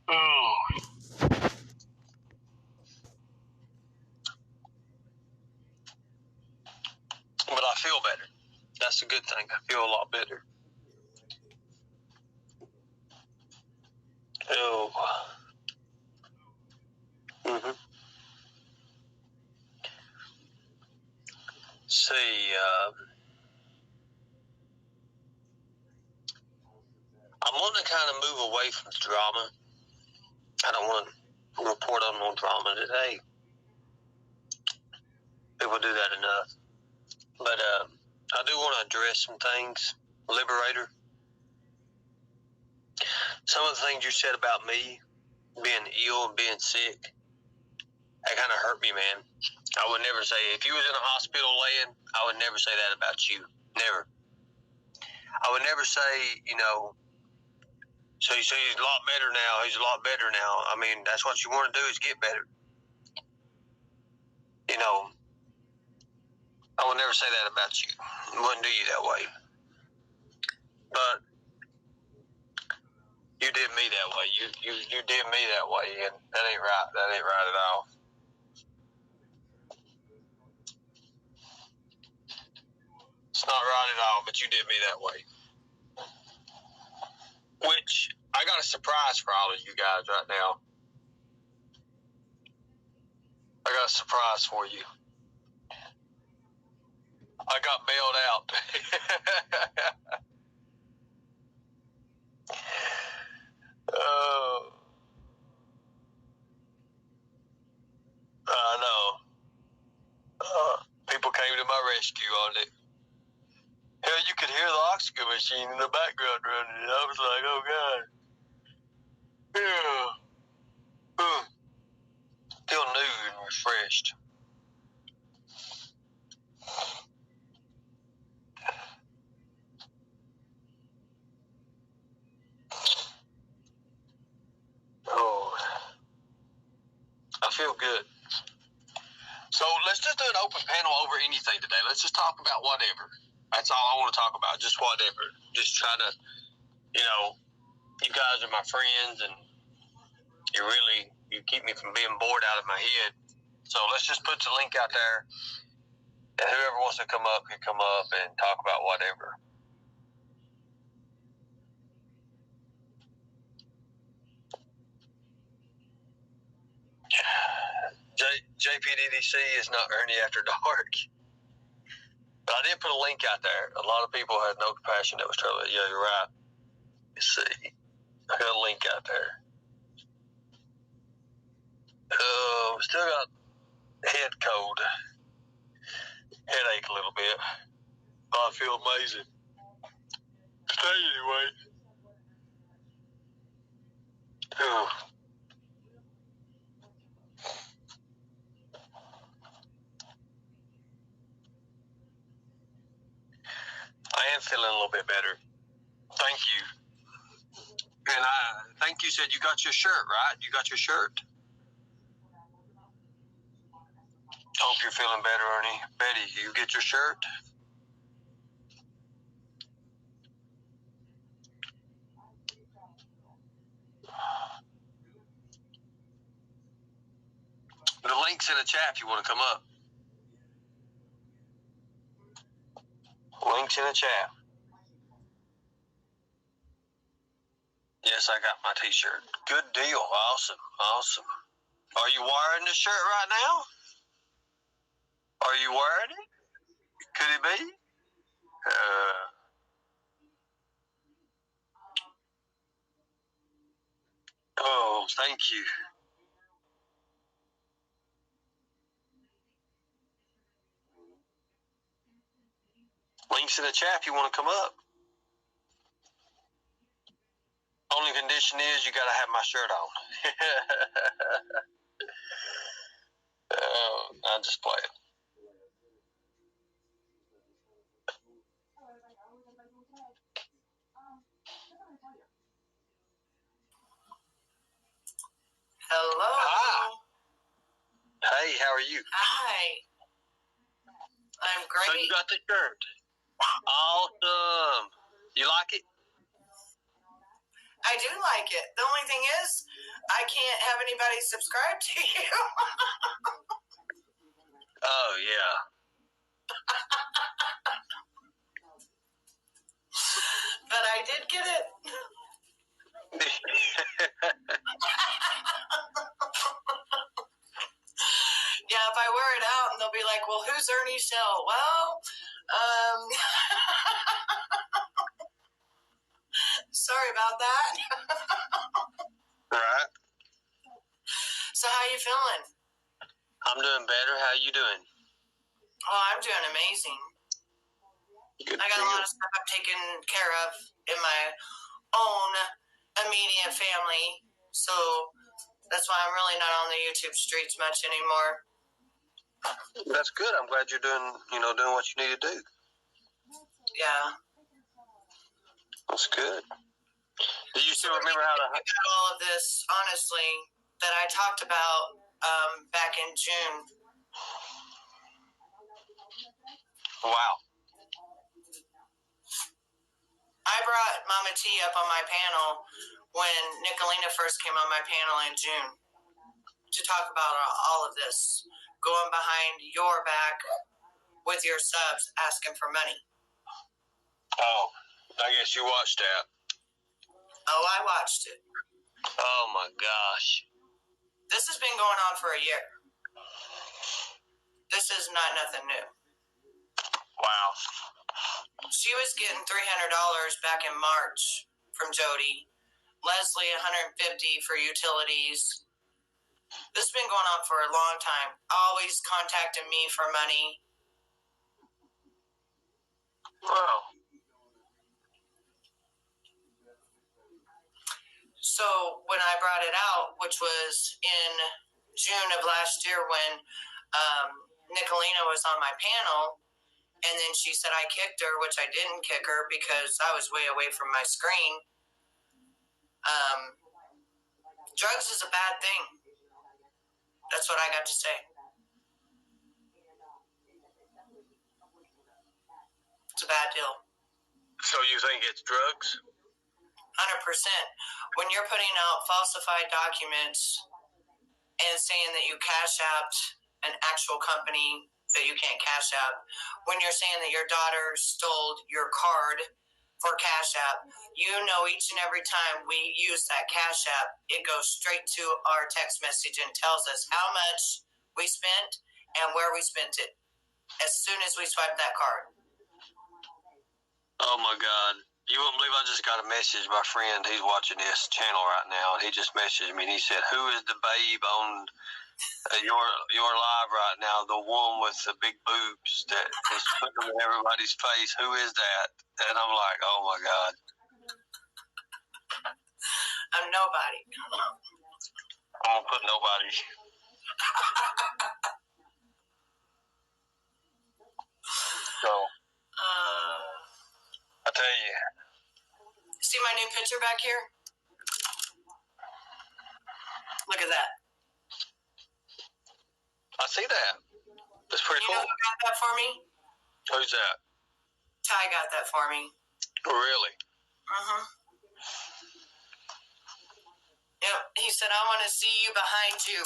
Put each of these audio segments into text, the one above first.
Oh. But I feel better. That's a good thing. I feel a lot better. Oh. Mm-hmm. See, I'm wanting to kind of move away from the drama. I don't want to report on no drama today. People do that enough. But I do want to address some things. Liberator. Some of the things you said about me being ill and being sick, that kind of hurt me, man. I would never say, if you was in a hospital laying, I would never say that about you. Never. I would never say, so you say he's a lot better now. He's a lot better now. I mean, that's what you want to do is get better. I would never say that about you. I wouldn't do you that way. But you did me that way. You did me that way, and that ain't right. That ain't right at all. It's not right at all, but you did me that way. Which, I got a surprise for all of you guys right now. I got a surprise for you. I got bailed out. Oh, I know. People came to my rescue on it. Hell, you could hear the oxygen machine in the background running, and I was like, oh, God. Yeah. Feel new and refreshed. Oh, I feel good. So let's just do an open panel over anything today. Let's just talk about whatever. That's all I want to talk about, just whatever. Just try to, you guys are my friends, and you keep me from being bored out of my head. So let's just put the link out there, and whoever wants to come up can come up and talk about whatever. JPDDC is not Ernie After Dark. But I did put a link out there. A lot of people had no compassion that was trouble. Yeah, you're right. Let's see. I got a link out there. Still got head cold. Headache a little bit. But I feel amazing. Stay anyway. I am feeling a little bit better. Thank you. And I think you said you got your shirt, right? You got your shirt? Hope you're feeling better, Ernie. Betty, you get your shirt? The link's in the chat if you want to come up. Link's in the chat. Yes, I got my t-shirt. Good deal. Awesome. Are you wearing this shirt right now? Are you wearing it? Could it be? Thank you. Links in the chat if you want to come up. On only condition is you got to have my shirt on. I'm just playing. Hello. Hi. Hey, how are you? Hi. I'm great. So you got the shirt. Awesome. You like it? I do like it. The only thing is, I can't have anybody subscribe to you. Oh, yeah. But I did get it. Yeah, if I wear it out and they'll be like, well, who's Ernie Shell? Well, sorry about that. Right. So how you feeling? I'm doing better. How you doing? Oh, I'm doing amazing. Good I got a lot of stuff I've taken care of in my own immediate family, so that's why I'm really not on the YouTube streets much anymore. That's good. I'm glad you're doing what you need to do. Yeah. That's good. Do you still remember how to... all of this, honestly, that I talked about back in June. Wow. I brought Mama T up on my panel when Nicolina first came on my panel in June to talk about all of this, going behind your back with your subs, asking for money. Oh, I guess you watched that. Oh, I watched it. Oh, my gosh. This has been going on for a year. This is not nothing new. Wow. She was getting $300 back in March from Jody. Leslie, $150 for utilities. This has been going on for a long time. Always contacting me for money. Wow. So when I brought it out, which was in June of last year when Nicolina was on my panel, and then she said I kicked her, which I didn't kick her because I was way away from my screen. Drugs is a bad thing. That's what I got to say. It's a bad deal. So you think it's drugs? 100%. When you're putting out falsified documents and saying that you cash apped an actual company that you can't cash app, when you're saying that your daughter stole your card for Cash App, you know each and every time we use that Cash App, it goes straight to our text message and tells us how much we spent and where we spent it as soon as we swipe that card. Oh, my God. You wouldn't believe I just got a message. My friend, he's watching this channel right now, and he just messaged me, and he said, who is the babe on your live right now, the one with the big boobs that is putting them in everybody's face? Who is that? And I'm like, oh, my God. I'm nobody. I'm going to put nobody. So, I tell you. See my new picture back here? Look at that. I see that. That's pretty You cool. know who got that for me? Who's that? Ty got that for me. Really? Uh-huh. Yep. He said, I want to see you behind you.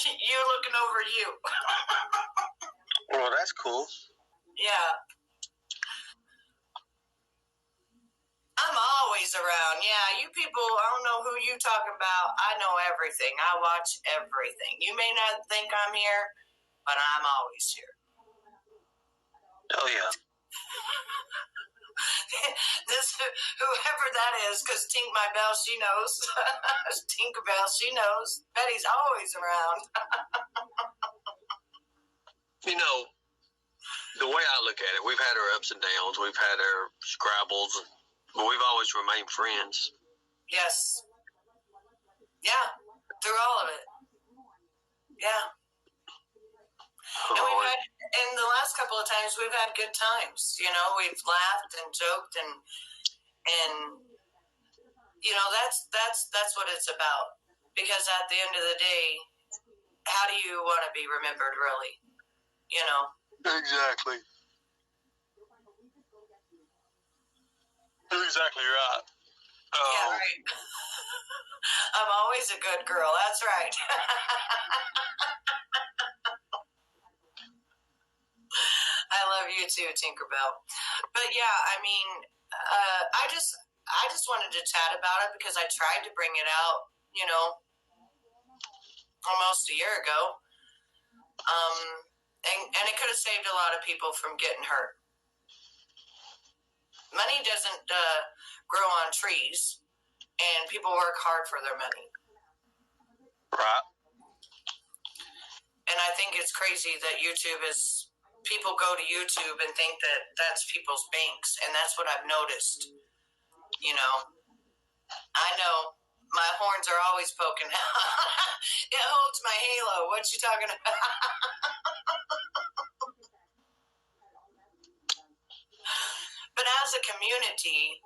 You looking over you. Well, that's cool. Yeah. I'm always around. Yeah, you people, I don't know who you talking about. I know everything. I watch everything. You may not think I'm here, but I'm always here. Oh, yeah. Whoever that is, because Tink my bell, she knows. Tinkerbell, she knows. Betty's always around. You know, the way I look at it, we've had our ups and downs. We've had our scrabbles, but we've always remained friends. Yes. Yeah. Through all of it. Yeah. And we've had, in the last couple of times, we've had good times. You know, we've laughed and joked, and you know, that's what it's about. Because at the end of the day, how do you want to be remembered, really? You know. Exactly. You're exactly right. Yeah, right. I'm always a good girl. That's right. I love you too, Tinkerbell. But yeah, I mean, I just wanted to chat about it because I tried to bring it out, you know, almost a year ago. And it could have saved a lot of people from getting hurt. Money doesn't grow on trees, and people work hard for their money. Right. And I think it's crazy that people go to YouTube and think that that's people's banks, and that's what I've noticed. You know, I know my horns are always poking out. It holds my halo. What you talking about? But as a community,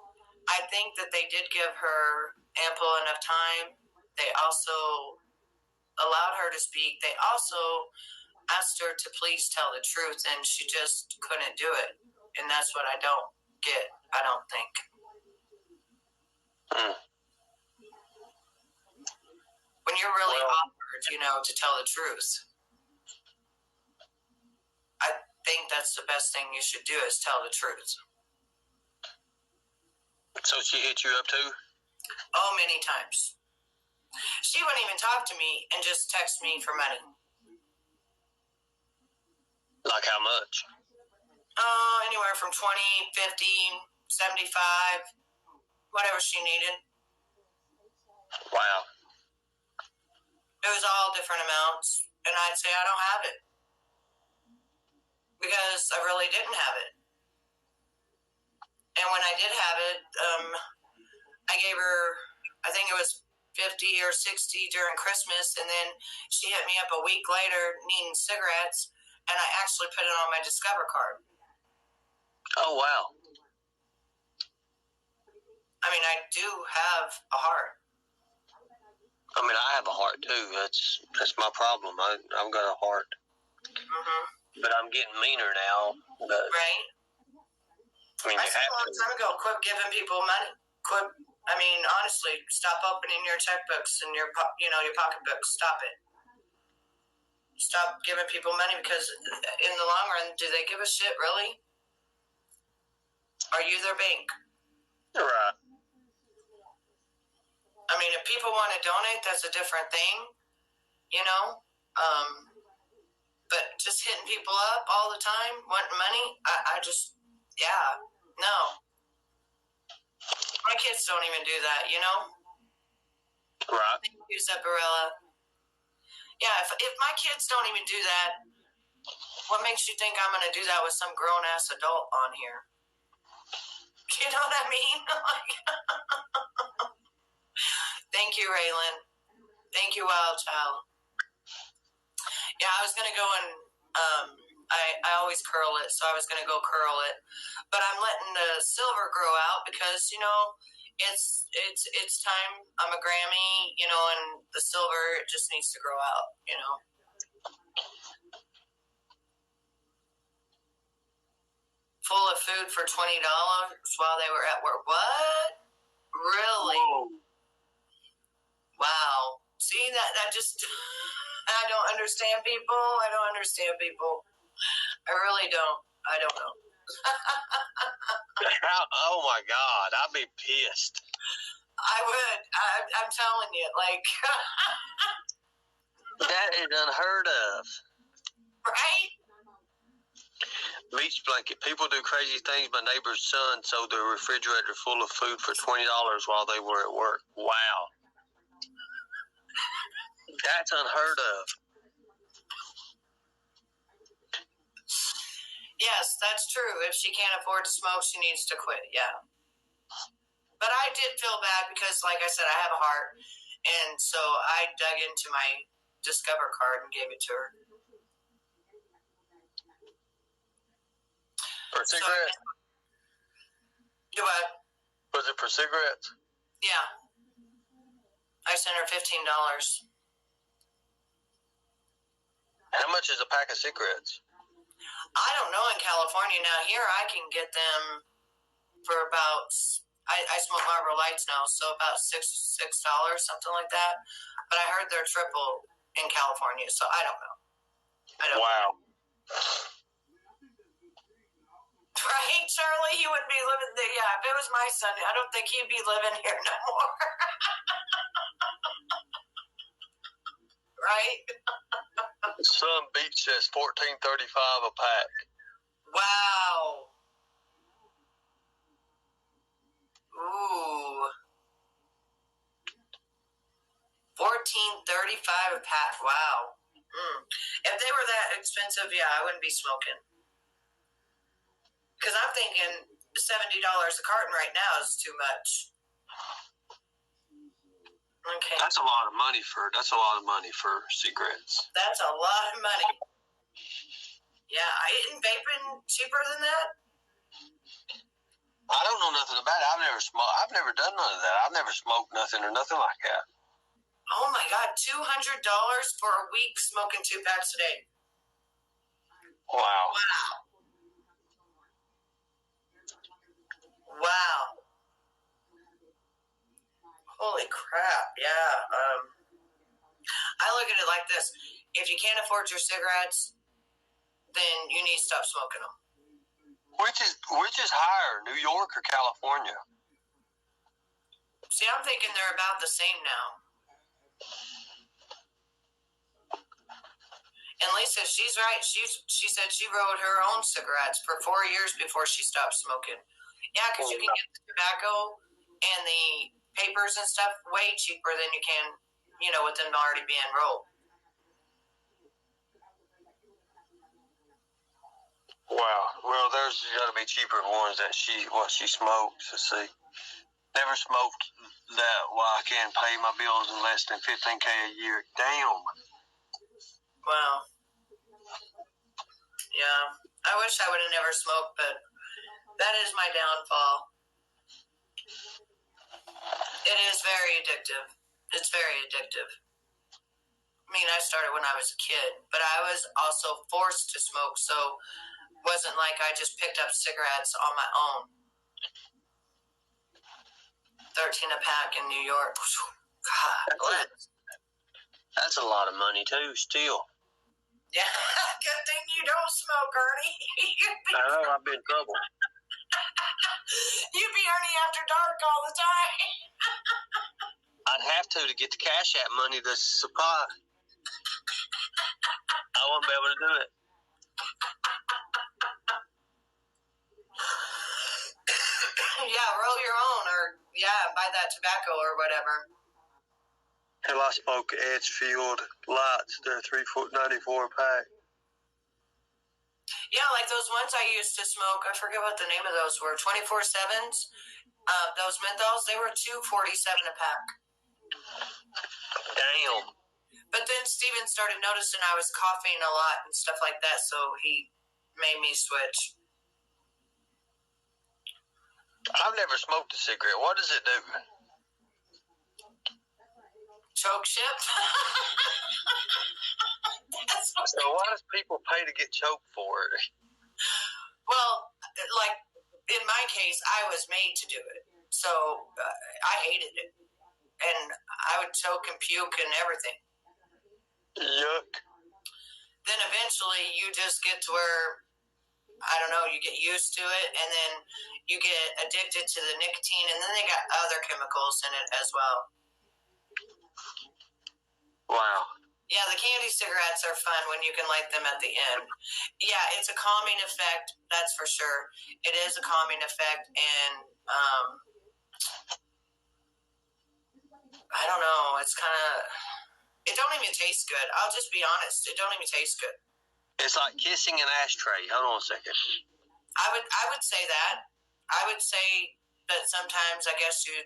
I think that they did give her ample enough time. They also allowed her to speak. They also asked her to please tell the truth, and she just couldn't do it. And that's what I don't get, I don't think. When you're really offered, you know, to tell the truth, I think that's the best thing you should do is tell the truth. So she hit you up too? Oh, many times. She wouldn't even talk to me and just text me for money. Like how much? Anywhere from 20, 50, 75, whatever she needed. Wow. It was all different amounts. And I'd say I don't have it. Because I really didn't have it. And when I did have it, I gave her, I think it was 50 or 60 during Christmas, and then she hit me up a week later needing cigarettes, and I actually put it on my Discover card. Oh, wow. I mean, I do have a heart. I mean, I have a heart too. That's my problem. I've got a heart. Mm-hmm. But I'm getting meaner now. But, right. I mean, I said a long time ago, quit giving people money. Honestly, stop opening your checkbooks and your pocketbooks. Stop it. Stop giving people money, because in the long run, do they give a shit, really? Are you their bank? Right. I mean, if people want to donate, that's a different thing, you know? But just hitting people up all the time, wanting money, no. My kids don't even do that, you know? Right. Thank you, Zepparella. Yeah, if my kids don't even do that, what makes you think I'm going to do that with some grown-ass adult on here? You know what I mean? Thank you, Raylan. Thank you, Wild Child. Yeah, I was going to go and I always curl it, so I was going to go curl it. But I'm letting the silver grow out because, you know, it's time. I'm a Grammy, you know, and the silver, it just needs to grow out, you know. Full of food for $20 while they were at work. What? Really? Whoa. Wow. See, that just, I don't understand people. I don't understand people. I really don't. I don't know. Oh my God, I'd be pissed. I would. I'm telling you, like. That is unheard of. Right? Beach blanket. People do crazy things. My neighbor's son sold their refrigerator full of food for $20 while they were at work. Wow. That's unheard of. Yes, that's true. If she can't afford to smoke, she needs to quit. Yeah. But I did feel bad because, like I said, I have a heart. And so I dug into my Discover card and gave it to her. For cigarettes? Do what? Was it for cigarettes? Yeah. I sent her $15. How much is a pack of cigarettes? I don't know in California. Now, here I can get them for about, I smoke Marlboro Lights now, so about $6, something like that. But I heard they're triple in California, so I don't know. Wow. Right, Charlie? He wouldn't be living there. Yeah, if it was my son, I don't think he'd be living here no more. Right? Some Beach says $14.35 a pack. Wow. Ooh. $14.35 a pack. Wow. If they were that expensive, yeah, I wouldn't be smoking. Because I'm thinking $70 a carton right now is too much. Okay. That's a lot of money for cigarettes. That's a lot of money. Yeah, isn't vaping cheaper than that? I don't know nothing about it. I've never smoked. I've never done none of that. I've never smoked nothing or nothing like that. Oh my God, $200 for a week smoking 2 packs a day. Wow. Wow. Holy crap, yeah. I look at it like this. If you can't afford your cigarettes, then you need to stop smoking them. Which is higher, New York or California? See, I'm thinking they're about the same now. And Lisa, she's right. She said she rode her own cigarettes for 4 years before she stopped smoking. Yeah, because you can get the tobacco and the papers and stuff way cheaper than you can, with them already being rolled. Wow. Well, there's got to be cheaper ones that what she smokes. Let's see. Never smoked that while I can pay my bills in less than $15K a year. Damn. Wow. Yeah. I wish I would have never smoked, but that is my downfall. It is very addictive. It's very addictive. I mean, I started when I was a kid, but I was also forced to smoke, so it wasn't like I just picked up cigarettes on my own. 13 a pack in New York. God, that's a lot of money, too, still. Yeah, good thing you don't smoke, Ernie. I know, I've been in trouble. You'd be Ernie after dark all the time. I'd have to get the Cash App money to supply. I wouldn't be able to do it. Yeah, roll your own, or buy that tobacco or whatever. Hell, I smoke Edgefield Lights. They're $3.94 a pack. Yeah, like those ones I used to smoke. I forget what the name of those were. 24/7s. Those menthols, they were $2.47 a pack. Damn. But then Steven started noticing I was coughing a lot and stuff like that, so he made me switch. I've never smoked a cigarette. What does it do? Choke ship? So why does people pay to get choked for it? Well, like in my case, I was made to do it. So I hated it. And I would choke and puke and everything. Yuck. Then eventually you just get to where, I don't know, you get used to it, and then you get addicted to the nicotine, and then they got other chemicals in it as well. Wow. Yeah, the candy cigarettes are fun when you can light them at the end. Yeah, it's a calming effect, that's for sure. It is a calming effect, and I don't know, it's kind of, it don't even taste good. I'll just be honest, it don't even taste good. It's like kissing an ashtray. Hold on a second. I would say that. I would say but sometimes I guess you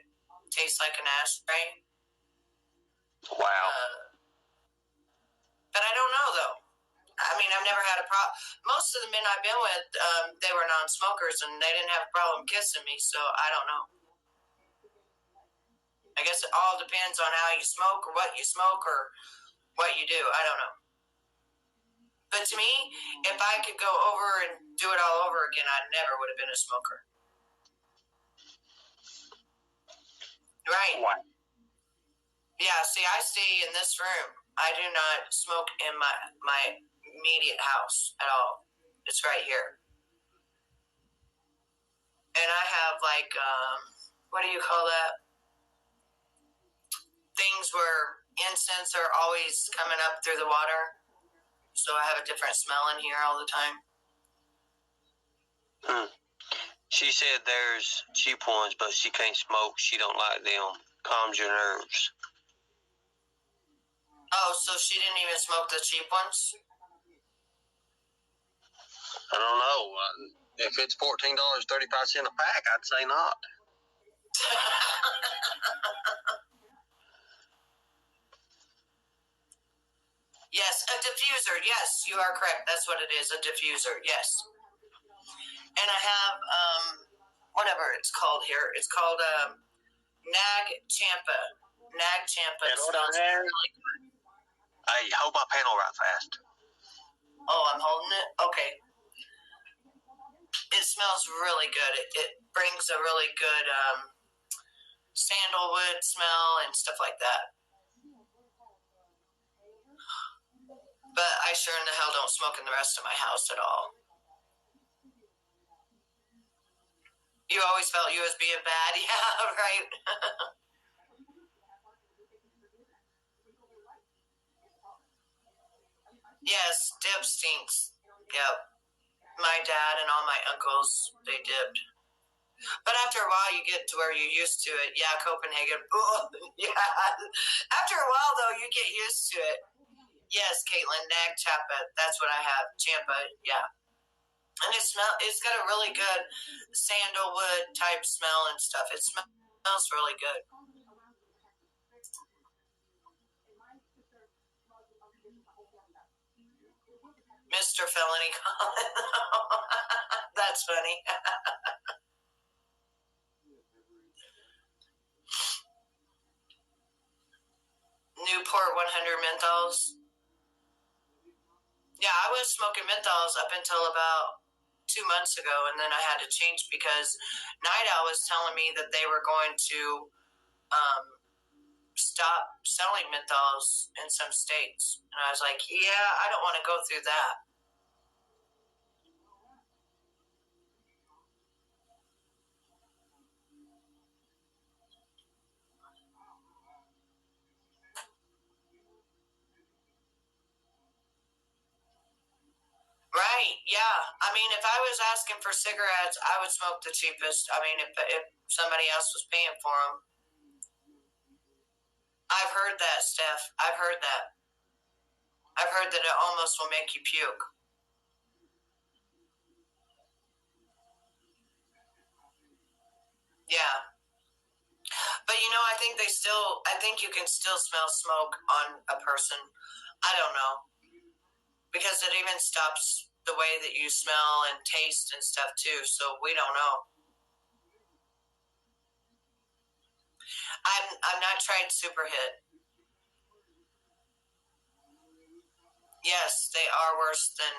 taste like an ashtray. Wow. But I don't know, though. I mean, I've never had a problem. Most of the men I've been with, they were non-smokers, and they didn't have a problem kissing me, so I don't know. I guess it all depends on how you smoke or what you smoke or what you do. I don't know. But to me, if I could go over and do it all over again, I never would have been a smoker. Right. Wow. Yeah, see, I stay in this room. I do not smoke in my immediate house at all. It's right here. And I have like, what do you call that? Things where incense are always coming up through the water. So I have a different smell in here all the time. She said there's cheap ones, but she can't smoke. She don't like them. Calms your nerves. Oh, so she didn't even smoke the cheap ones? I don't know. If it's $14.35 a pack, I'd say not. Yes, a diffuser. Yes, you are correct. That's what it is, a diffuser. Yes. And I have, whatever it's called here. It's called Nag Champa. Nag Champa. It smells really good. Hey, hold my panel right fast. Oh, I'm holding it? Okay. It smells really good. It brings a really good sandalwood smell and stuff like that. But I sure in the hell don't smoke in the rest of my house at all. You always felt you was being bad? Yeah, right. Yes, dip stinks. Yep. My dad and all my uncles, they dipped. But after a while, you get to where you're used to it. Yeah, Copenhagen. Yeah. After a while, though, you get used to it. Yes, Caitlin, Nag Champa. That's what I have. Champa, yeah. And it's got a really good sandalwood type smell and stuff. It smells really good. Mr. Felony Colin. That's funny. Newport 100 menthols. Yeah, I was smoking menthols up until about 2 months ago, and then I had to change because Night Owl was telling me that they were going to stop selling menthols in some states. And I was like, yeah, I don't want to go through that. Right, yeah. I mean, if I was asking for cigarettes, I would smoke the cheapest. I mean, if somebody else was paying for them. I've heard that, Steph. I've heard that. I've heard that it almost will make you puke. Yeah. But, you know, I think you can still smell smoke on a person. I don't know. Because it even stops the way that you smell and taste and stuff, too. So we don't know. I've not tried Superhit. Yes, they are worse than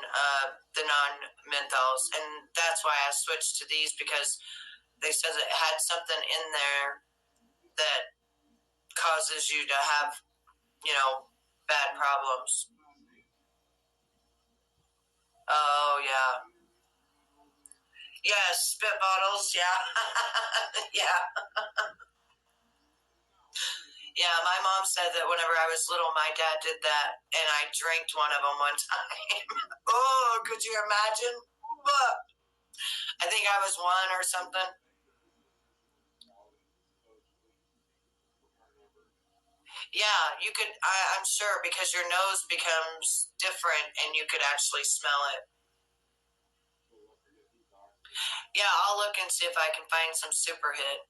the non-menthols. And that's why I switched to these because they said it had something in there that causes you to have, bad problems. Oh, yeah. Yes, spit bottles, yeah. Yeah. Yeah, my mom said that whenever I was little, my dad did that, and I drank one of them one time. Oh, could you imagine? I think I was 1 or something. Yeah, you could, I'm sure, because your nose becomes different and you could actually smell it. Yeah, I'll look and see if I can find some super hit.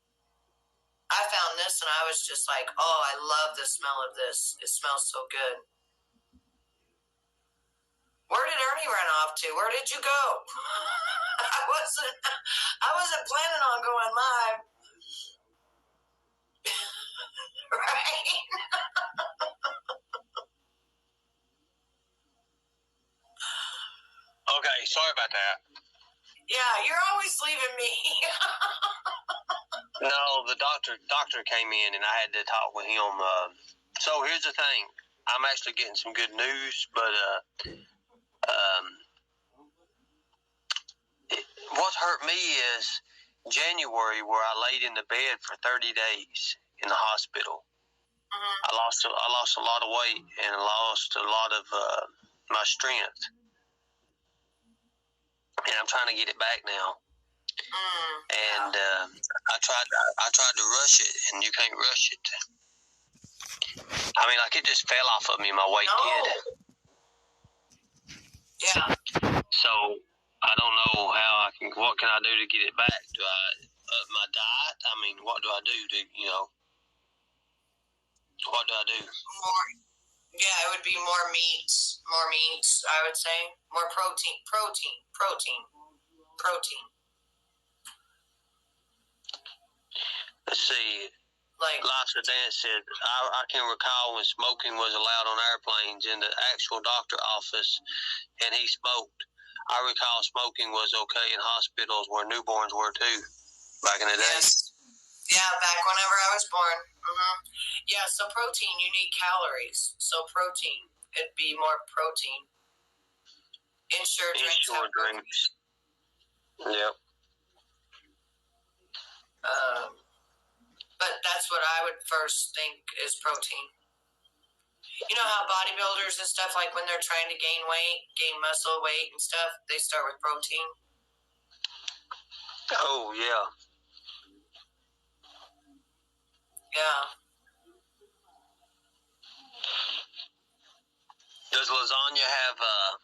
I found this and I was just like, oh, I love the smell of this. It smells so good. Where did Ernie run off to? Where did you go? I wasn't planning on going live. Right? Okay, sorry about that. Yeah, you're always leaving me. No, the doctor came in and I had to talk with him. So here's the thing. I'm actually getting some good news, but what hurt me is January, where I laid in the bed for 30 days in the hospital. Mm-hmm. I lost a lot of weight and I lost a lot of my strength, and I'm trying to get it back now. And I tried to rush it, and you can't rush it. I mean, like, it just fell off of me. My weight did. Yeah. So I don't know what can I do to get it back? Do I up my diet? I mean, what do I do to, what do I do? More. Yeah, it would be more meats, I would say. More protein. Let's see. Like Life's a Dance said, I can recall when smoking was allowed on airplanes in the actual doctor office, and he smoked. I recall smoking was okay in hospitals where newborns were too, back in the day. Yes. Yeah, back whenever I was born. Mm-hmm. Yeah, so protein, you need calories. So protein, it'd be more protein. Insure drinks. Yep. But that's what I would first think is protein. You know how bodybuilders and stuff, like when they're trying to gain weight, gain muscle weight and stuff, they start with protein? Oh, yeah. Yeah. Does lasagna have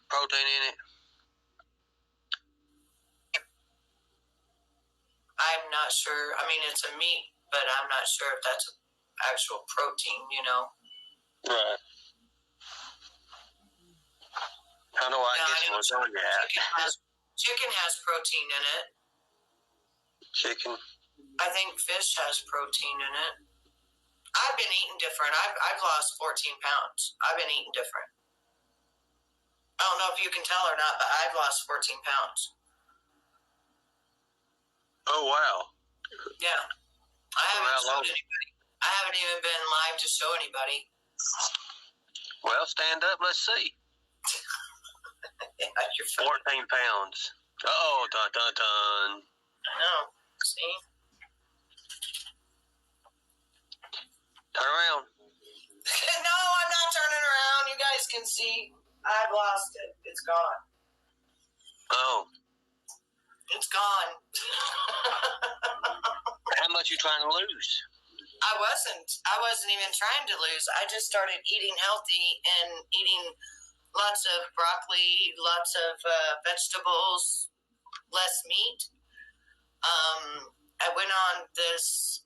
protein in it? I'm not sure. I mean, it's a meat, but I'm not sure if that's actual protein, Right. I know I get some lasagna out. Chicken has protein in it. Chicken? I think fish has protein in it. I've been eating different. I've lost 14 pounds. I've been eating different. I don't know if you can tell or not, but I've lost 14 pounds. Oh, wow. Yeah. I haven't showed anybody. I haven't even been live to show anybody. Well, stand up. Let's see. Yeah, you're funny. 14 pounds. Uh-oh, dun, dun, dun. I know. See? Turn around. No, I'm not turning around. You guys can see. I've lost it. It's gone. Oh. It's gone. How much you trying to lose? I wasn't even trying to lose. I just started eating healthy and eating lots of broccoli, lots of vegetables, less meat. I went on this,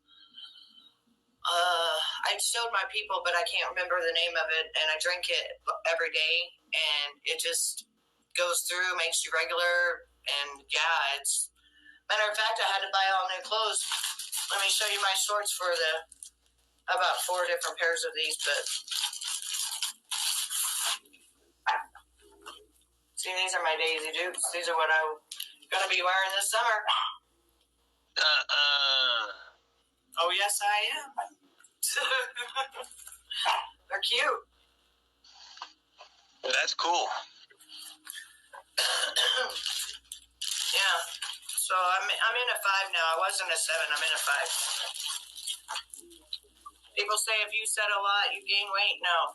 I showed my people, but I can't remember the name of it, and I drink it every day, and it just goes through, makes you regular, and yeah, it's, matter of fact, I had to buy all new clothes. Let me show you my shorts for about 4 different pairs of these, but see, these are my Daisy Dukes. These are what I'm going to be wearing this summer. Oh, yes, I am. They're cute. That's cool. Yeah. So I'm in a 5 now. I wasn't a 7. I'm in a 5. People say if you set a lot, you gain weight. No.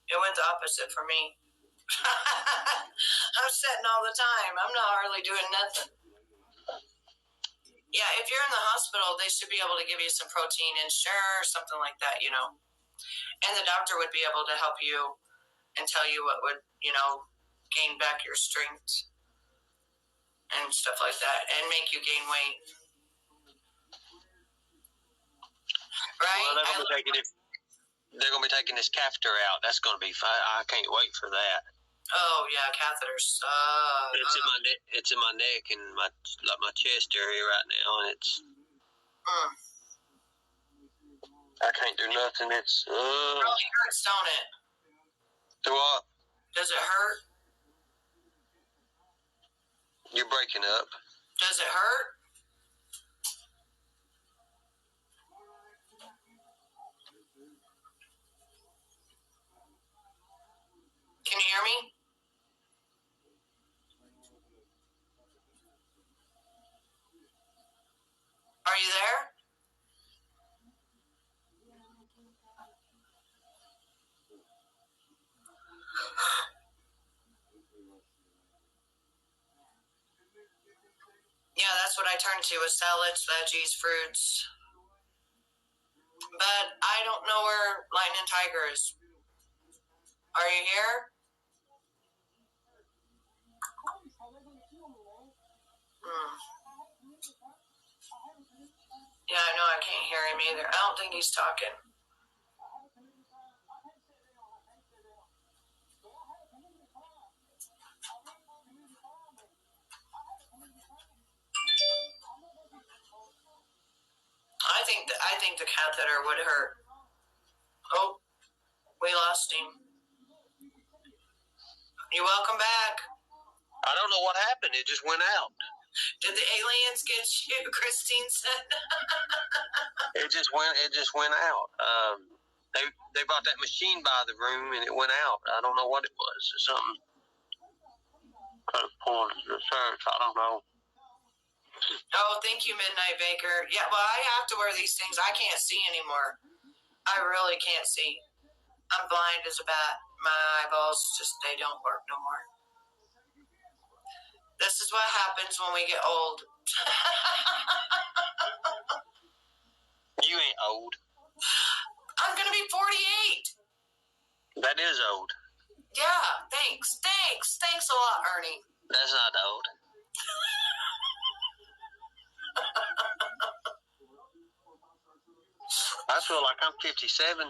It went the opposite for me. I'm setting all the time. I'm not hardly doing nothing. Yeah, if you're in the hospital, they should be able to give you some protein Ensure or something like that, And the doctor would be able to help you and tell you what would, gain back your strength. and stuff like that, and make you gain weight. Right? Well, they're going to be taking this catheter out. That's going to be fun. I can't wait for that. Oh yeah, catheters. It's in my neck and my chest area right now, and it's. I can't do nothing. It's. It really hurts, don't it? Do what? Does it hurt? You're breaking up. Does it hurt? Can you hear me? Are you there? Yeah, that's what I turn to is salads, veggies, fruits. But I don't know where Lightning Tiger is. Are you here? Yeah, I know I can't hear him either. I don't think he's talking. I think the catheter would hurt. Oh, we lost him. You're welcome back. I don't know what happened. It just went out. Did the aliens get you? Christine said. It just went out. They brought that machine by the room and it went out. I don't know what it was. Or something. Could have pulled the search. I don't know. Oh, thank you, Midnight Baker. Yeah, well, I have to wear these things. I can't see anymore. I really can't see. I'm blind as a bat. My eyeballs they don't work no more. This is what happens when we get old. You ain't old. I'm going to be 48. That is old. Yeah, thanks. Thanks a lot, Ernie. That's not old. I feel like I'm 57. Well,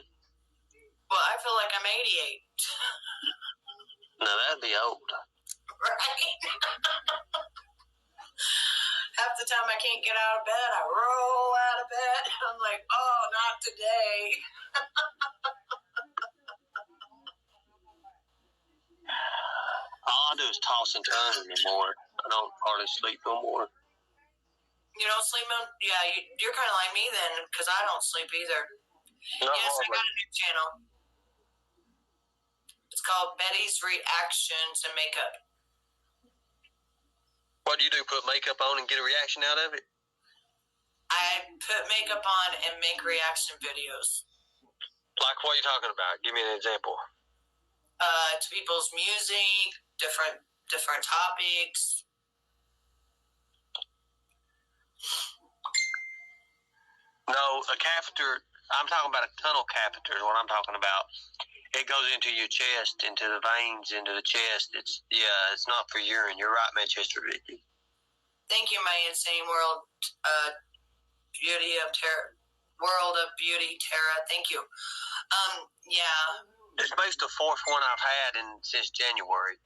I feel like I'm 88. No, that'd be old. Right? Half the time I can't get out of bed, I roll out of bed. I'm like, oh, not today. All I do is toss and turn anymore. I don't hardly sleep no more. You don't sleep on? Yeah, you're kind of like me then, because I don't sleep either. Yes, I got a new channel. It's called Betty's Reactions and Makeup. What do you do? Put makeup on and get a reaction out of it? I put makeup on and make reaction videos. Like what are you talking about? Give me an example. To people's music, different topics. No, a catheter. I'm talking about a tunnel catheter is what I'm talking about. It goes into your chest, into the veins, into the chest. It's not for urine. You're right, Manchester Vicky. Thank you, my insane world, beauty of terror, world of beauty, Tara. Thank you. Yeah. It's basically the fourth one I've had since January.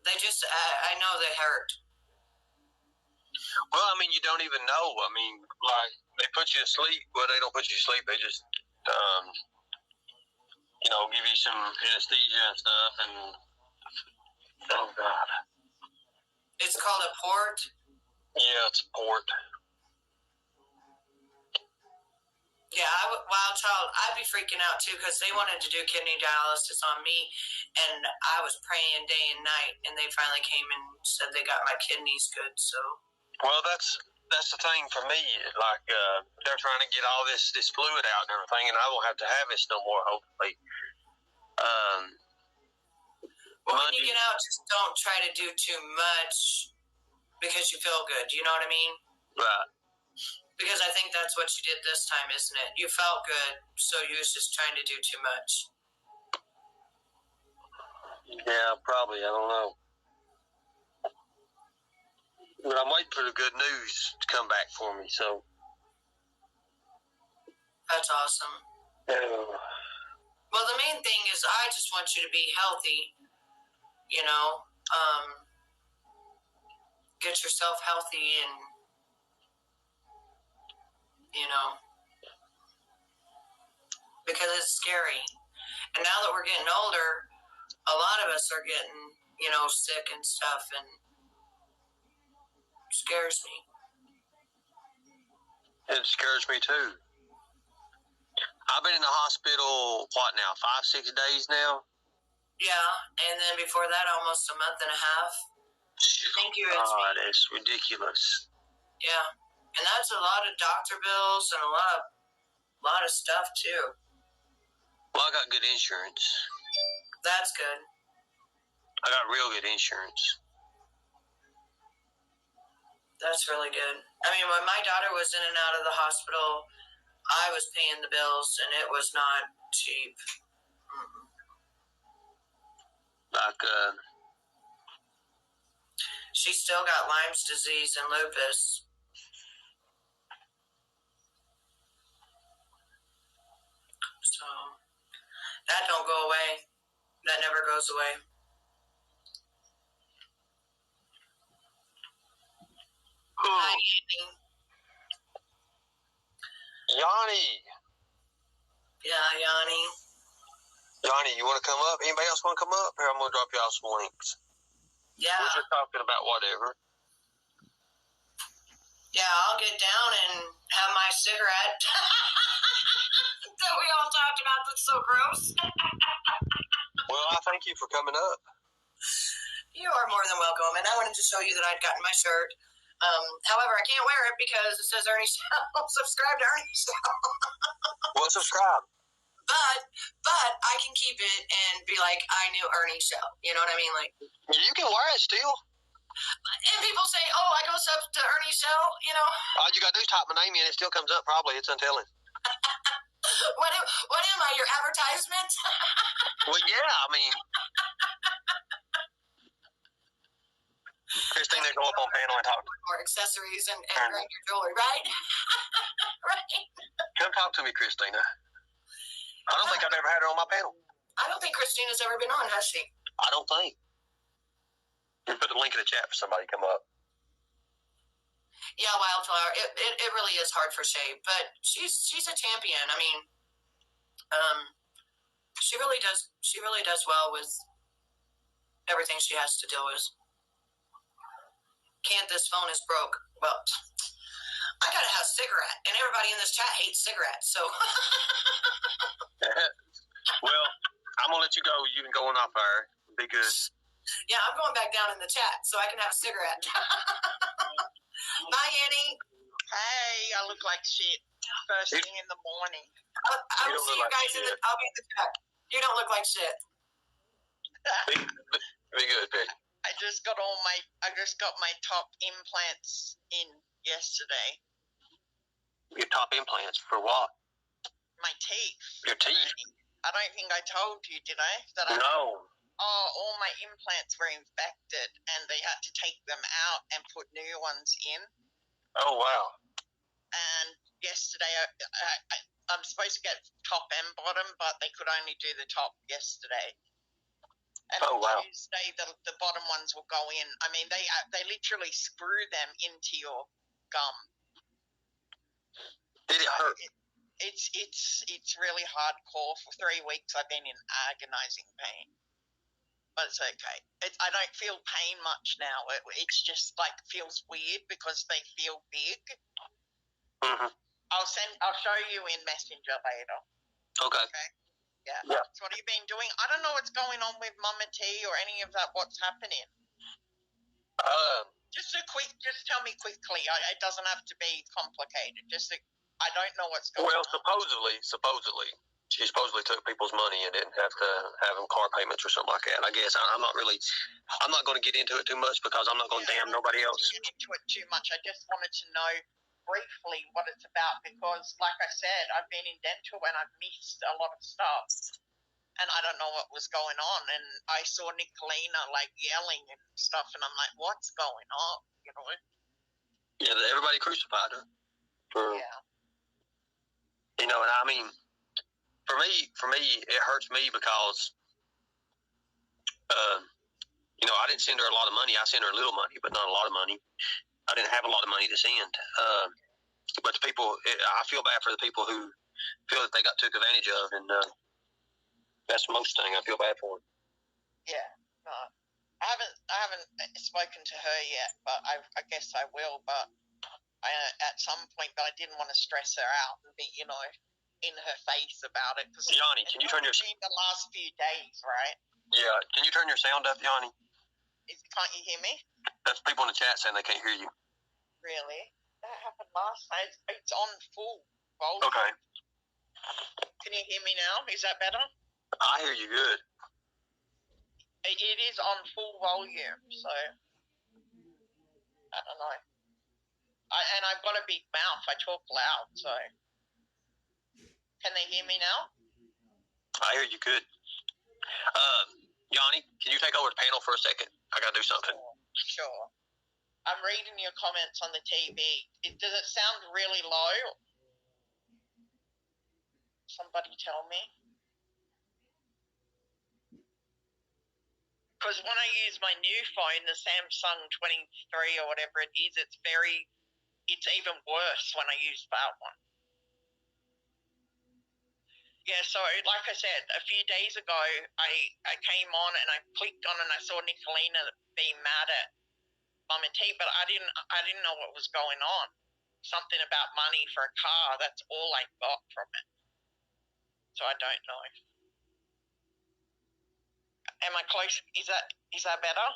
They just, I know they hurt. Well, I mean, you don't even know. I mean, like, they put you to sleep. Well, they don't put you to sleep. They just, give you some anesthesia and stuff. And, oh, God. It's called a port? Yeah, it's a port. Yeah, Wild Child, I'd be freaking out, too, because they wanted to do kidney dialysis on me, and I was praying day and night, and they finally came and said they got my kidneys good, so... Well, that's the thing for me. Like, they're trying to get all this fluid out and everything, and I won't have to have this no more, hopefully. Well, when you get out, just don't try to do too much because you feel good, you know what I mean? Right. Because I think that's what you did this time, isn't it? You felt good, so you was just trying to do too much. Yeah, probably. I don't know. But I'm waiting for the good news to come back for me, so. That's awesome. Well, the main thing is I just want you to be healthy, get yourself healthy and, because it's scary. And now that we're getting older, a lot of us are getting, sick and stuff, and it scares me. It scares me too. I've been in the hospital, 5-6 days now? Yeah, and then before that, almost a month and a half. Thank you. God, it's ridiculous. Yeah, and that's a lot of doctor bills and a lot of stuff too. Well, I got good insurance. That's good. I got real good insurance. That's really good. I mean, when my daughter was in and out of the hospital, I was paying the bills, and it was not cheap. She still got Lyme's disease and lupus. So, that don't go away. That never goes away. Hi, Yanni. Yeah, Yanni. Yanni, you want to come up? Anybody else want to come up? Here, I'm going to drop you off some links. Yeah. We're just talking about whatever. Yeah, I'll get down and have my cigarette that we all talked about that's so gross. Well, I thank you for coming up. You are more than welcome, and I wanted to show you that I'd gotten my shirt. However, I can't wear it because it says Ernie Shell. Subscribe to Ernie Shell. Well, subscribe. But I can keep it and be like, I knew Ernie Shell. You know what I mean? Like, you can wear it still. And people say, oh, I go sub to Ernie Shell, All you got to do is type my name in. It still comes up, probably. It's untelling. What am I, your advertisement? Well, yeah, I mean. Christina, go up on panel and talk. Or accessories and your jewelry, right? Right. Come talk to me, Christina. I don't think I've ever had her on my panel. I don't think Christina's ever been on, has she? I don't think. You put the link in the chat for somebody to come up. Yeah, Wildflower. It really is hard for Shay, but she's a champion. I mean, she really does well with everything she has to deal with. Can't, this phone is broke. Well, I gotta have a cigarette, and everybody in this chat hates cigarettes, so. Well, I'm gonna let you go. You can go on off air. Be good. Yeah, I'm going back down in the chat so I can have a cigarette. Bye, Annie. Hey, I look like shit first thing in the morning. I will see you guys I'll be in the chat. You don't look like shit. Be good, Pig. I just got my top implants in yesterday. Your top implants for what? My teeth. Your teeth? I don't think I told you, did I? No. All my implants were infected, and they had to take them out and put new ones in. Oh, wow. And yesterday, I'm supposed to get top and bottom, but they could only do the top yesterday. And on Tuesday, the bottom ones will go in. I mean, they literally screw them into your gum. Did it hurt? It's really hardcore. For 3 weeks, I've been in agonizing pain. But it's okay. I don't feel pain much now. It's just like feels weird because they feel big. Mm-hmm. I'll show you in Messenger later. Okay. Yeah. So what have you been doing? I don't know what's going on with Mama T or any of that. What's happening? Just tell me quickly. It doesn't have to be complicated. I don't know what's going on. Well, supposedly, she supposedly took people's money and didn't have to have them car payments or something like that. I guess I'm not going to get into it too much because I'm not going to damn nobody else. I'm not get into it too much. I just wanted to know briefly what it's about because, like I said, I've been in dental and I've missed a lot of stuff, and I don't know what was going on. And I saw Nicolina like yelling and stuff, and I'm like, what's going on? you know. Yeah, everybody crucified her. Yeah. You know, and I mean, for me, it hurts me because, you know, I didn't send her a lot of money. I sent her a little money, but not a lot of money. I didn't have a lot of money to send. But the people, I feel bad for the people who feel that they got took advantage of, and that's the most thing I feel bad for. Yeah, no, I haven't spoken to her yet, but I guess I will. But at some point, but I didn't want to stress her out and be, you know, in her face about it. Cause Yanni, can you turn your the last few days, right? Yeah, can you turn your sound up, Yanni? Can't you hear me? That's people in the chat saying they can't hear you. Really? That happened last night. It's on full volume. Okay. Can you hear me now? Is that better? I hear you good. It is on full volume, so I don't know. And I've got a big mouth. I talk loud, so can they hear me now? I hear you good. Yanni, can you take over the panel for a second? I gotta do something. Sure. I'm reading your comments on the TV. Does it sound really low? Somebody tell me. Because when I use my new phone, the Samsung 23 or whatever it is, it's even worse when I use that one. Yeah, so like I said, a few days ago, I came on and I clicked on and I saw Nicolina being mad at Mum and T, but I didn't know what was going on. Something about money for a car. That's all I got from it. So I don't know. Am I close? Is that better?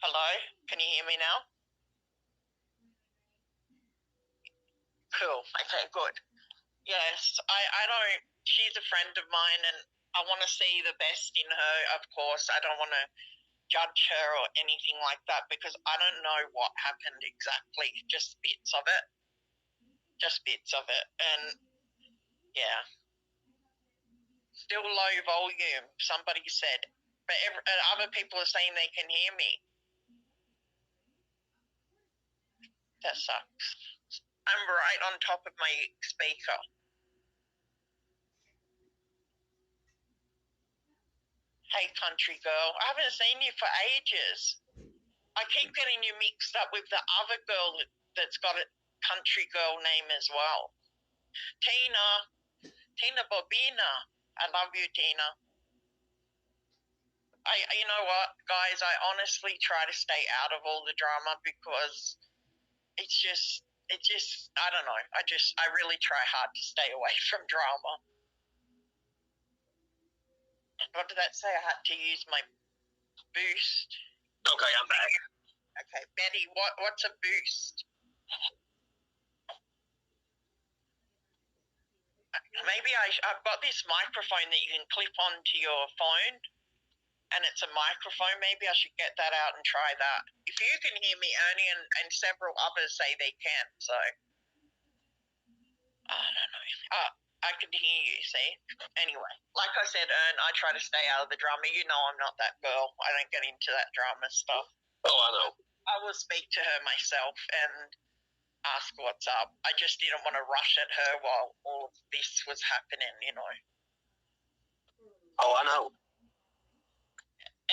Hello? Can you hear me now? Cool. Okay, good. Yes, I don't. She's a friend of mine, and I want to see the best in her. Of course, I don't want to judge her or anything like that because I don't know what happened exactly. Just bits of it. And yeah, still low volume. Somebody said, but other people are saying they can hear me. That sucks. I'm right on top of my speaker. Hey, country girl. I haven't seen you for ages. I keep getting you mixed up with the other girl that's got a country girl name as well. Tina Bobina. I love you, Tina. You know what, guys? I honestly try to stay out of all the drama because it's just, I don't know. I really try hard to stay away from drama. What did that say? I had to use my boost. Okay, I'm back. Okay, Betty, what's a boost? Maybe I've got this microphone that you can clip onto your phone, and it's a microphone. Maybe I should get that out and try that. If you can hear me, Ernie, and several others say they can, so I don't know. I can hear you, see? Anyway, like I said, Ern, I try to stay out of the drama. You know I'm not that girl. I don't get into that drama stuff. Oh, I know. I will speak to her myself and ask what's up. I just didn't want to rush at her while all of this was happening, you know. Oh, I know.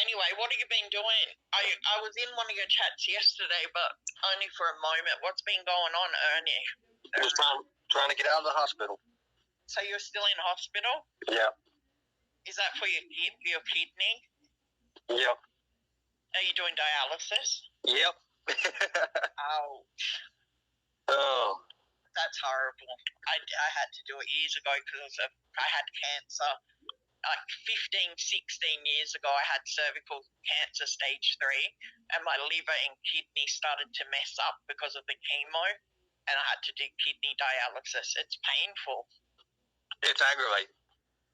Anyway, what have you been doing? I was in one of your chats yesterday, but only for a moment. What's been going on, Ernie? Just trying to get out of the hospital. So you're still in hospital? Yeah. Is that for your kidney? Yep. Are you doing dialysis? Yep. Ouch. Oh. That's horrible. I had to do it years ago because I had cancer. Like 15, 16 years ago, I had cervical cancer stage 3, and my liver and kidney started to mess up because of the chemo, and I had to do kidney dialysis. It's painful. It's aggravating.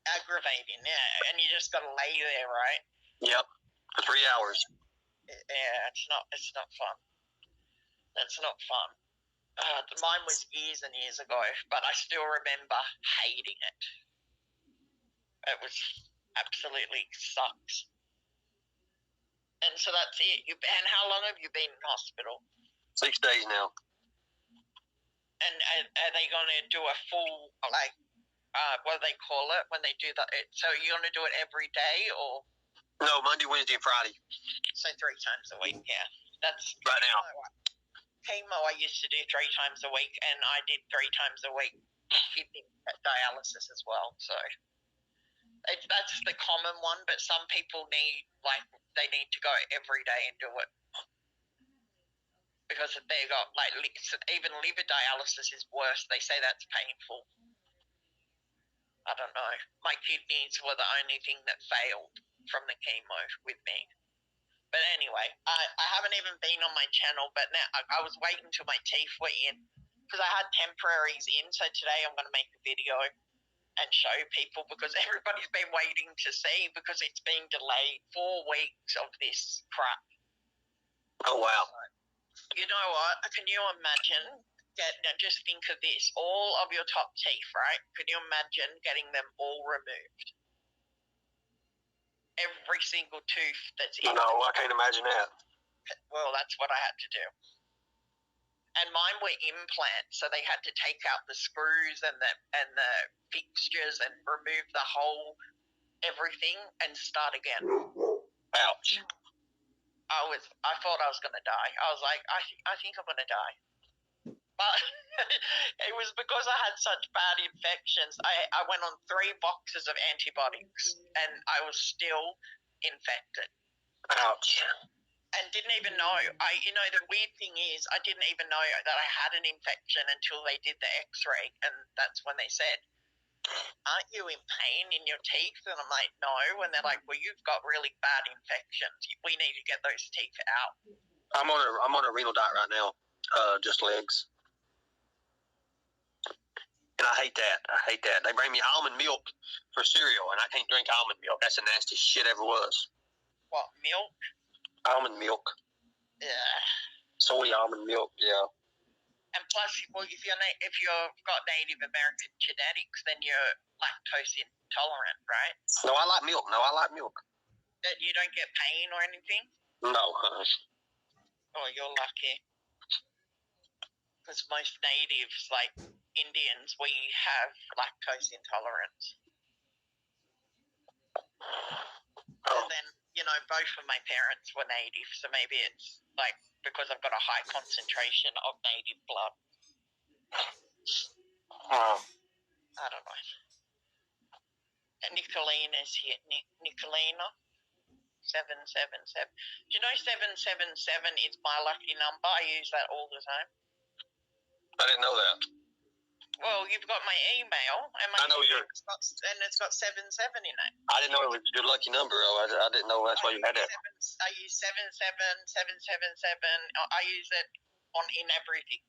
Aggravating, yeah. And you just got to lay there, right? Yep. For 3 hours. Yeah, it's not fun. That's not fun. Mine was years and years ago, but I still remember hating it. It was absolutely sucks. And so that's it. And how long have you been in hospital? 6 days now. And are they going to do a full, like, what do they call it when they do that? So you're going to do it every day or? No, Monday, Wednesday, and Friday. So 3 times a week, yeah. That's right now. Chemo I used to do 3 times a week, and I did 3 times a week kidney dialysis as well. So that's the common one, but some people need, like, they need to go every day and do it. Because if they got, like, even liver dialysis is worse. They say that's painful. I don't know. My kidneys were the only thing that failed from the chemo with me. But anyway, I haven't even been on my channel, but now I was waiting till my teeth were in because I had temporaries in. So today I'm going to make a video and show people because everybody's been waiting to see because it's been delayed 4 weeks of this crap. Oh, wow. You know what? Can you imagine? Just think of this. All of your top teeth, right? Can you imagine getting them all removed? Every single tooth that's in. No, I can't imagine that. Well, that's what I had to do. And mine were implants, so they had to take out the screws and the fixtures and remove the whole everything and start again. Ouch. I thought I was going to die. I was like, I think I'm going to die. But it was because I had such bad infections. I went on 3 boxes of antibiotics and I was still infected. Ouch. And didn't even know. The weird thing is I didn't even know that I had an infection until they did the x-ray, and that's when they said, aren't you in pain in your teeth? And I'm like, no. And they're like, well, you've got really bad infections. We need to get those teeth out. I'm on a renal diet right now. Just legs. And I hate that. They bring me almond milk for cereal, and I can't drink almond milk. That's the nastiest shit ever was. What, milk? Almond milk. Yeah. Soy almond milk, yeah. And plus, well, if you've got Native American genetics, then you're lactose intolerant, right? No, I like milk. That you don't get pain or anything? No. Oh, you're lucky. Because most natives, like Indians, we have lactose intolerance. Oh. And then, both of my parents were native, so maybe it's like because I've got a high concentration of native blood. I don't know. And Nicolina's here. Nicolina? 777. Do you know 777 is my lucky number? I use that all the time. I didn't know that. Well, you've got my email, and I know it's got 77 in it. I didn't know it was your lucky number. I didn't know that's why you had that. I use 77777. I use it in everything.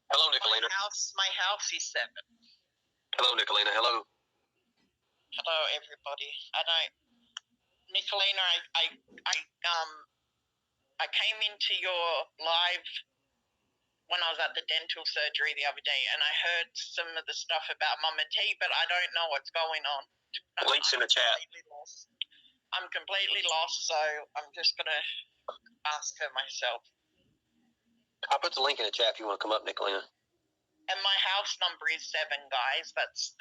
Hello, Nicolina. My house is 7. Hello, Nicolina. Hello. Hello, everybody. I know, Nicolina. I came into your live when I was at the dental surgery the other day, and I heard some of the stuff about Mama T, but I don't know what's going on. Links in the chat. I'm completely lost, so I'm just going to ask her myself. I'll put the link in the chat if you want to come up, Nicolina. And my house number is 7, guys. That's.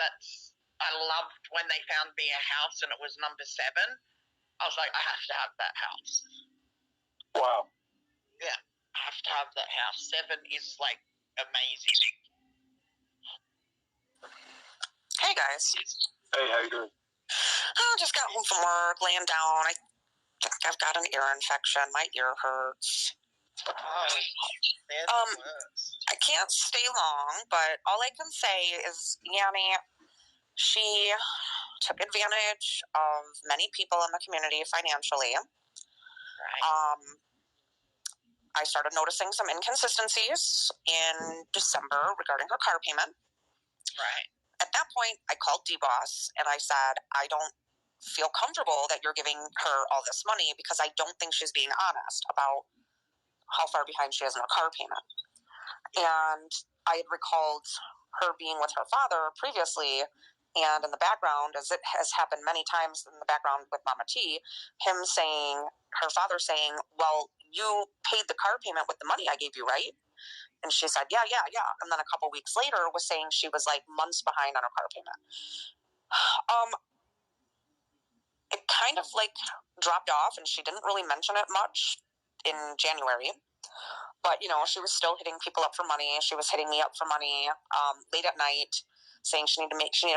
I loved when they found me a house and it was number 7. I was like, I have to have that house. Wow. Yeah. I have to have that house. 7 is like amazing. Hey guys. Hey, how you doing? I just got home from work, laying down. I think I've got an ear infection. My ear hurts. I can't stay long, but all I can say is Yanni, she took advantage of many people in the community financially. Right. I started noticing some inconsistencies in December regarding her car payment. Right. At that point, I called D-Boss and I said, I don't feel comfortable that you're giving her all this money because I don't think she's being honest about how far behind she is in her car payment. And I had recalled her being with her father previously And in the background, as it has happened many times in the background with Mama T, her father saying, well, you paid the car payment with the money I gave you, right? And she said, yeah. And then a couple weeks later was saying she was like months behind on her car payment. It kind of like dropped off, and she didn't really mention it much in January. But, you know, she was still hitting people up for money. She was hitting me up for money late at night, saying she needed $100.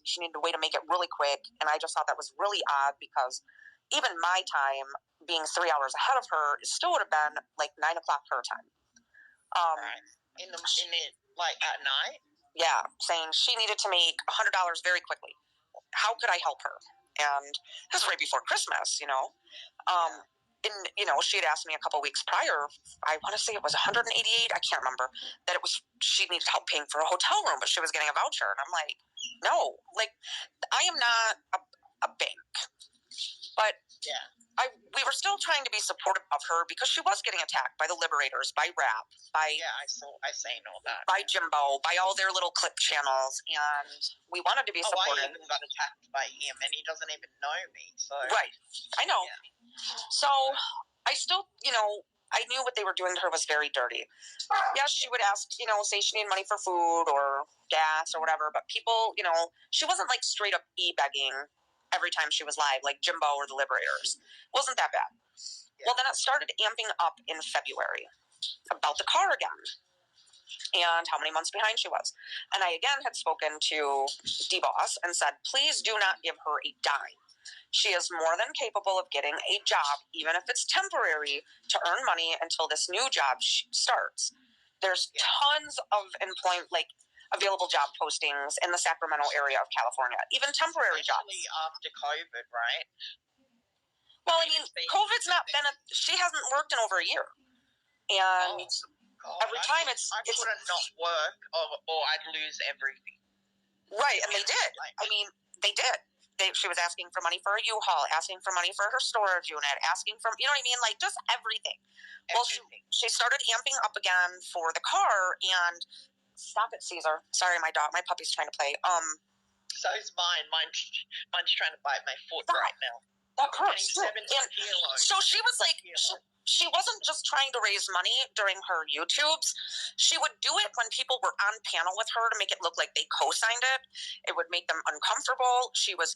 She needed a way to make it really quick. And I just thought that was really odd, because even my time, being 3 hours ahead of her, it still would have been like 9 o'clock her time. Right. In the like at night? Yeah, saying she needed to make $100 very quickly. How could I help her? And this was right before Christmas, you know. And, you know, she had asked me a couple weeks prior, I want to say it was $188, I can't remember, that she needed help paying for a hotel room, but she was getting a voucher. And I'm like, no, like, I am not a bank. But yeah, we were still trying to be supportive of her, because she was getting attacked by the Liberators, by Rap, by I seen all that, by Jimbo, by all their little clip channels, and we wanted to be supportive. I even got attacked by him, and he doesn't even know me. So right, I know. Yeah. So I still, you know, I knew what they were doing to her was very dirty. Yes, she would ask, you know, say she needed money for food or gas or whatever, but people, you know, she wasn't like straight up e-begging every time she was live, like Jimbo or the Liberators. It wasn't that bad. Yeah. Well, then it started amping up in February about the car again and how many months behind she was. And I again had spoken to D-Boss and said, please do not give her a dime. She is more than capable of getting a job, even if it's temporary, to earn money until this new job starts. There's tons of employment, like available job postings in the Sacramento area of California, even temporary jobs. After COVID, right? Well, I mean, COVID's not been she hasn't worked in over a year. And every time it's couldn't not work or I'd lose everything. Right, and they did. I mean, they did. She was asking for money for a U-Haul, asking for money for her storage unit, asking for, you know what I mean? Like, just everything. Well, she started amping up again for the car, and stop it, Caesar. Sorry, my puppy's trying to play. So is mine. Mine's trying to bite my foot right now. That hurts. 17 kilos. So she was like, she wasn't just trying to raise money during her YouTubes. She would do it when people were on panel with her to make it look like they co-signed it. It would make them uncomfortable. She was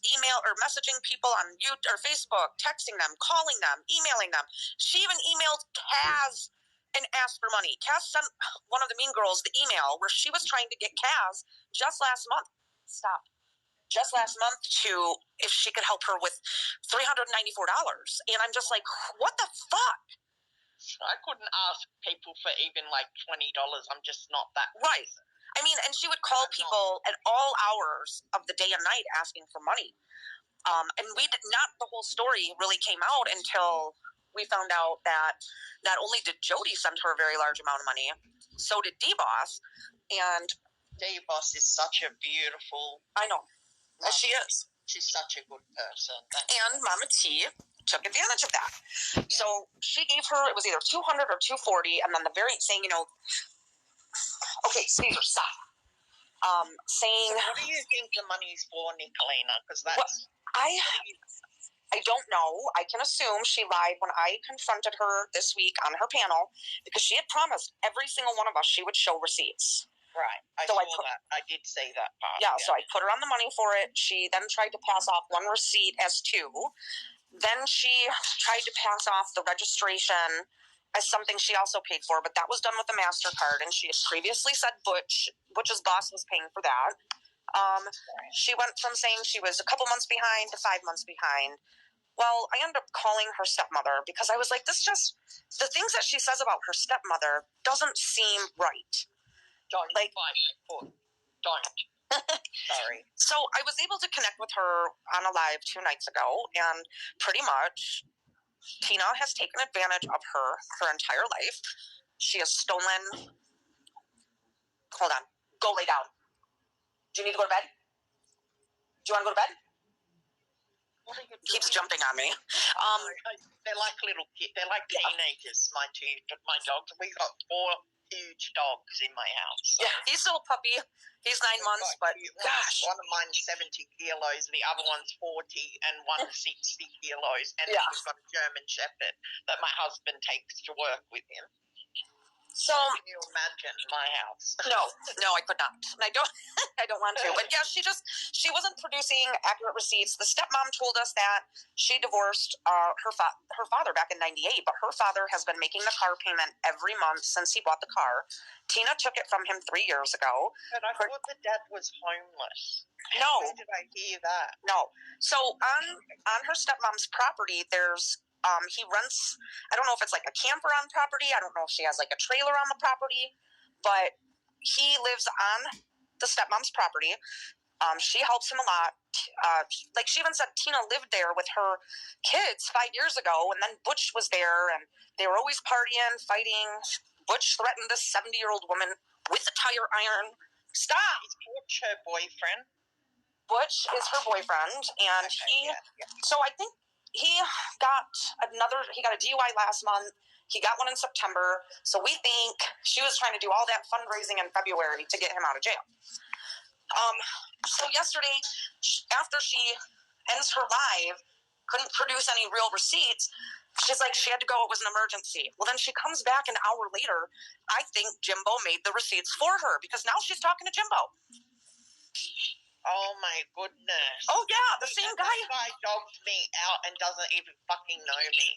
messaging people on YouTube or Facebook, texting them, calling them, emailing them. She even emailed Kaz and asked for money. Kaz sent one of the mean girls the email where she was trying to get Kaz just last month to if she could help her with $394. And I'm just like, what the fuck? I couldn't ask people for even like $20. I'm just not that right. I mean, and she would call people at all hours of the day and night asking for money. And the whole story really came out until we found out that not only did Jody send her a very large amount of money, so did D-Boss. And D-Boss is such a beautiful... I know. As she is. She's such a good person. And Mama T took advantage of that. Yeah. So she gave her, it was either $200 or $240, and then the very saying, you know, okay, Caesar, stop. Saying... So what do you think the money's for, Nicolina? Because that's... I don't know. I can assume she lied when I confronted her this week on her panel, because she had promised every single one of us she would show receipts. Right. I saw that. I did say that part. Yeah, so I put her on the money for it. She then tried to pass off one receipt as two. Then she tried to pass off the registration as something she also paid for, but that was done with a MasterCard, and she had previously said Butch's boss was paying for that. She went from saying she was a couple months behind to 5 months behind. Well, I ended up calling her stepmother because I was like, the things that she says about her stepmother doesn't seem right. Don't. Sorry. So I was able to connect with her on a live 2 nights ago, and pretty much Tina has taken advantage of her entire life. She has stolen... Hold on. Go lay down. Do you need to go to bed? Do you want to go to bed? What are you doing? Keeps jumping on me. They're like little kids. They're like teenagers, my dogs. We got huge dogs in my house. So. Yeah, he's still a puppy. He's 9 months, but gosh. One of mine's 70 kilos, the other one's 40, and one's 60 kilos. And Yeah. we've got a German Shepherd that my husband takes to work with him. So can you imagine my house? No, I could not. And I don't want to. But yeah, she wasn't producing accurate receipts. The stepmom told us that she divorced her father back in '98, but her father has been making the car payment every month since he bought the car. Tina took it from him 3 years ago. But I thought the dad was homeless. No. Where did I hear that? No. So on her stepmom's property, there's he rents, I don't know if it's like a camper on property. I don't know if she has like a trailer on the property, but he lives on the stepmom's property. She helps him a lot. Like she even said Tina lived there with her kids 5 years ago, and then Butch was there, and they were always partying, fighting. Butch threatened this 70-year-old woman with a tire iron. Stop! Is Butch her boyfriend? Butch is her boyfriend, and so I think he got a DUI last month. He got one in September. So we think she was trying to do all that fundraising in February to get him out of jail. So yesterday, after she ends her live, couldn't produce any real receipts. She's like, she had to go. It was an emergency. Well, then she comes back an hour later. I think Jimbo made the receipts for her because now she's talking to Jimbo. Oh my goodness. Oh yeah, the same guy. This guy dogs me out and doesn't even fucking know me.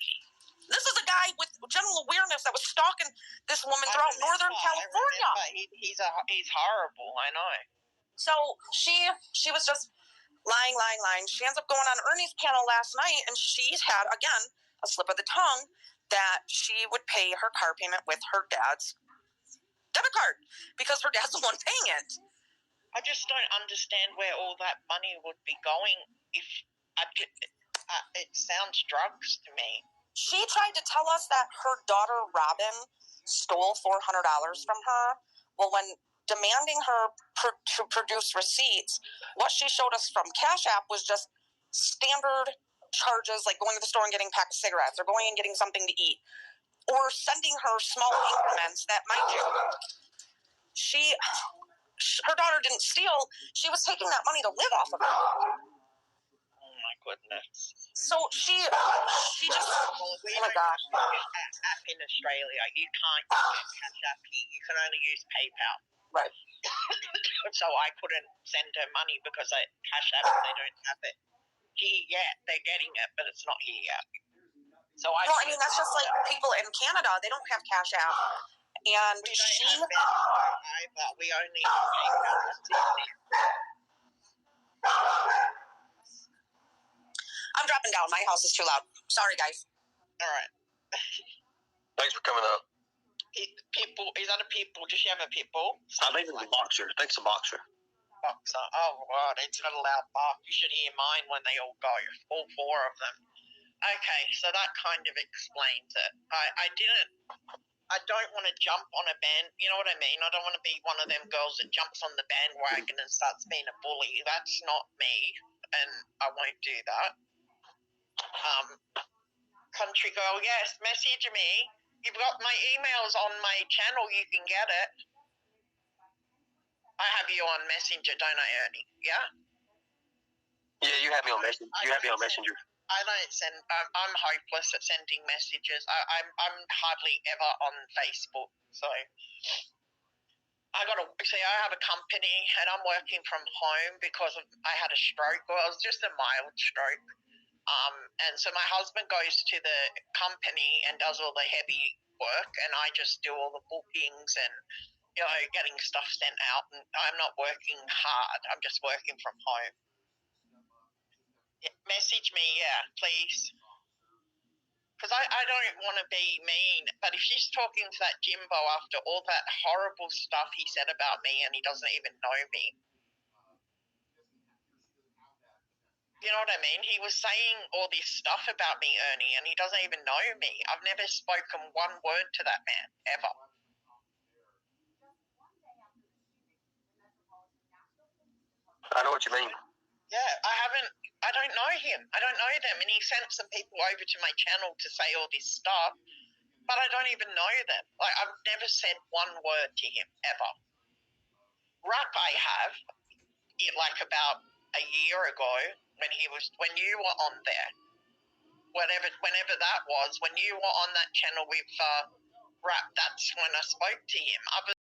This is a guy with general awareness that was stalking this woman throughout Northern California. He's horrible, I know. So she was just lying. She ends up going on Ernie's panel last night, and she had, again, a slip of the tongue that she would pay her car payment with her dad's debit card because her dad's the one paying it. I just don't understand where all that money would be going if it sounds drugs to me. She tried to tell us that her daughter, Robin, stole $400 from her. Well, when demanding her to produce receipts, what she showed us from Cash App was just standard charges, like going to the store and getting a pack of cigarettes or going and getting something to eat, or sending her small increments that, mind you, her daughter didn't steal. She was taking that money to live off of it. Oh my goodness. So she just, oh my gosh. App in Australia, you can't use Cash App here. You can only use PayPal. Right. So I couldn't send her money because Cash App, they don't have it here yet. They're getting it, but it's not here yet. So that's just like people in Canada. They don't have Cash App. And we don't have Venmo either. We only have PayPal. I'm dropping down. My house is too loud. Sorry, guys. All right. Thanks for coming up. Pitbull. Is that a pitbull? Does she have a pitbull? I think it's a boxer. I think it's a boxer. Boxer. Oh, God. It's got a loud bark. You should hear mine when they all go. All four of them. Okay, so that kind of explains it. I don't want to jump on a band. You know what I mean? I don't want to be one of them girls that jumps on the bandwagon and starts being a bully. That's not me, and I won't do that. Country girl, yes, message me. You've got my emails on my channel. You can get it. I have you on Messenger, don't I, Ernie? Yeah? Yeah, you have me on Messenger. I don't send. I'm hopeless at sending messages. I'm hardly ever on Facebook. So I have a company and I'm working from home because I had a stroke. Well, it was just a mild stroke. And so my husband goes to the company and does all the heavy work, and I just do all the bookings and getting stuff sent out. And I'm not working hard. I'm just working from home. Message me, yeah, please. Because I don't want to be mean, but if she's talking to that Jimbo after all that horrible stuff he said about me and he doesn't even know me. You know what I mean? He was saying all this stuff about me, Ernie, and he doesn't even know me. I've never spoken one word to that man, ever. I know what you mean. Yeah, I don't know him. I don't know them. And he sent some people over to my channel to say all this stuff. but I don't even know them. Like, I've never said one word to him, ever. Ruck I have, like about a year ago, when you were on there, whenever that was, when you were on that channel with Ruck, that's when I spoke to him. Other